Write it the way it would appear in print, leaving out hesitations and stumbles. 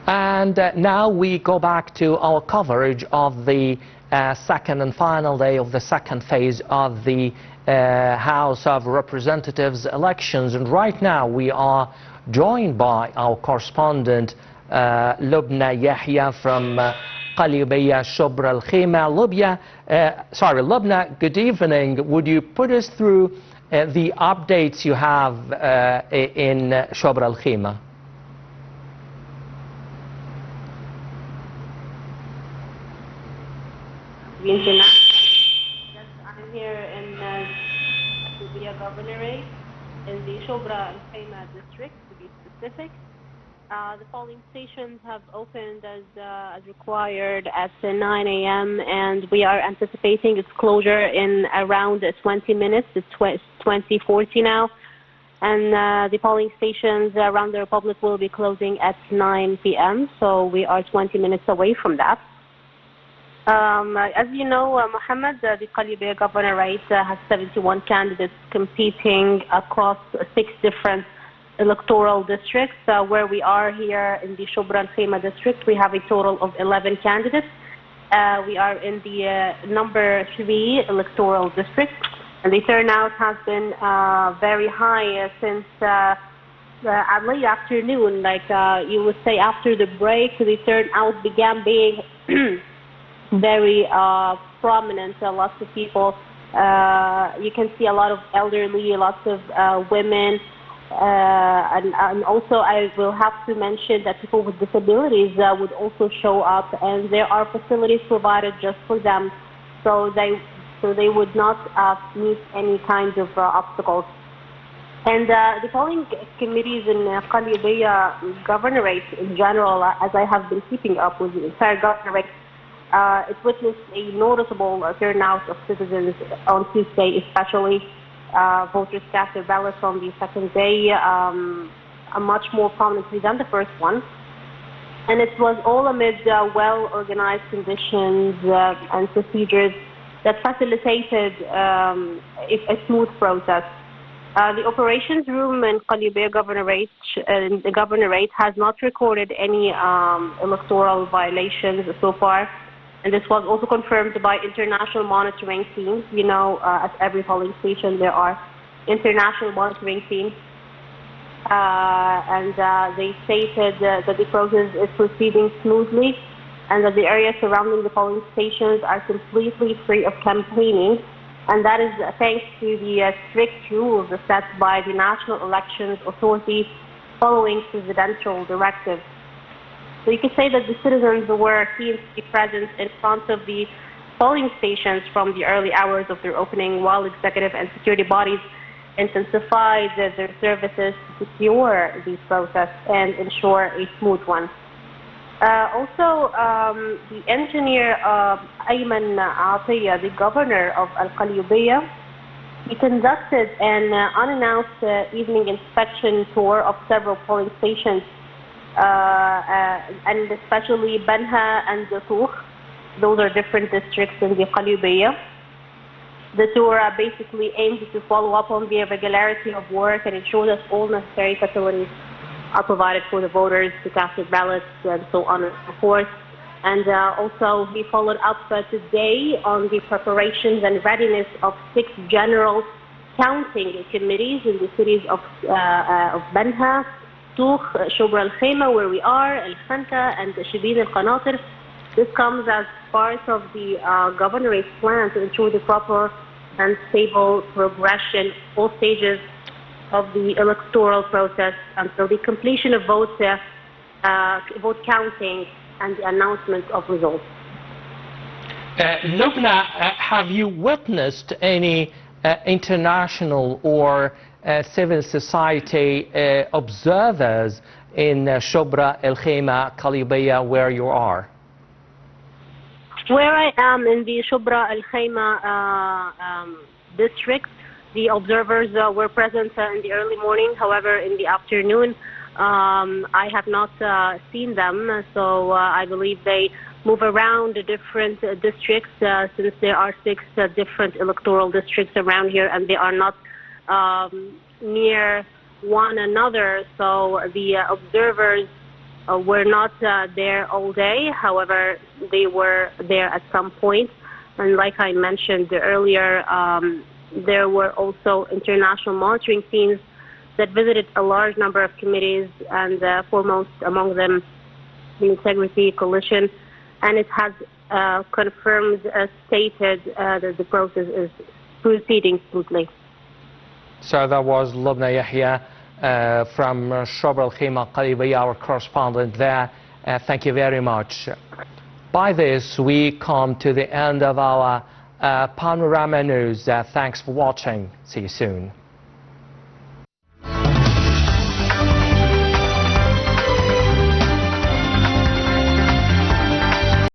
And now we go back to our coverage of the second and final day of the second phase of the House of Representatives elections. And right now we are joined by our correspondent Lobna Yehia from Qalyubia, Shobra al-Khema. Lobna, good evening. Would you put us through the updates you have in Shobra al-Khema? Yes, I'm here in Qalyubia Governorate in the Shobra al-Khema district, to be specific. The polling stations have opened as required at 9 a.m. and we are anticipating its closure in around 20 minutes. It's 20:40 now, and the polling stations around the Republic will be closing at 9 p.m. So we are 20 minutes away from that. As you know, Mohammed, the Qalyubia Governorate has 71 candidates competing across 6 different electoral districts. Where we are here in the Shobra al-Khema district, we have a total of 11 candidates. We are in the number 3 electoral district, and the turnout has been very high since late afternoon. Like you would say, after the break, the turnout began being very prominent. Lots of people, you can see a lot of elderly, lots of women, and also I will have to mention that people with disabilities would also show up, and there are facilities provided just for them, so they would not meet any kind of obstacles. And the polling committees in Qalyubia Governorate in general, as I have been keeping up with the entire governorate, it witnessed a noticeable turnout of citizens on Tuesday, especially. Voters cast their ballots on the second day much more prominently than the first one. And it was all amid well-organized conditions and procedures that facilitated a smooth process. The operations room in Qalyubia Governorate has not recorded any electoral violations so far. And this was also confirmed by international monitoring teams. You know, at every polling station there are international monitoring teams. And they stated that the process is proceeding smoothly and that the areas surrounding the polling stations are completely free of campaigning. And that is thanks to the strict rules set by the National Elections Authority following presidential directives. So you could say that the citizens were keen to be present in front of the polling stations from the early hours of their opening, while executive and security bodies intensified their services to secure the process and ensure a smooth one. Also, the engineer Ayman Atiya, the governor of Qalyubia, he conducted an unannounced evening inspection tour of several polling stations, and especially Benha and Tukh. Those are different districts in the Qalyubia. The tour basically aims to follow up on the regularity of work and ensure that all necessary facilities are provided for the voters to cast their ballots and so on and so forth. And also we followed up today on the preparations and readiness of 6 general counting committees in the cities of Benha, Tukh, Shobra al-Khema, where we are, Al-Khanta, and Shibin al-Qanatir. This comes as part of the governorate's plan to ensure the proper and stable progression, all stages of the electoral process until the completion of vote counting and the announcement of results. Lobna, have you witnessed any international or civil society observers in Shobra al-Khema, Qalyubia, where you are? Where I am in the Shobra al-Khema district, the observers were present in the early morning. However, in the afternoon, I have not seen them. So I believe they move around the different districts since there are 6 different electoral districts around here and they are not near one another. So the observers were not there all day. However, they were there at some point. And like I mentioned earlier, there were also international monitoring teams that visited a large number of committees, and foremost among them the Integrity Coalition, and it has confirmed, stated that the process is proceeding smoothly. So that was Lobna Yehia from Shobra al-Khima Qalyubia, our correspondent there. Thank you very much. By this, we come to the end of our Panorama News. Thanks for watching. See you soon.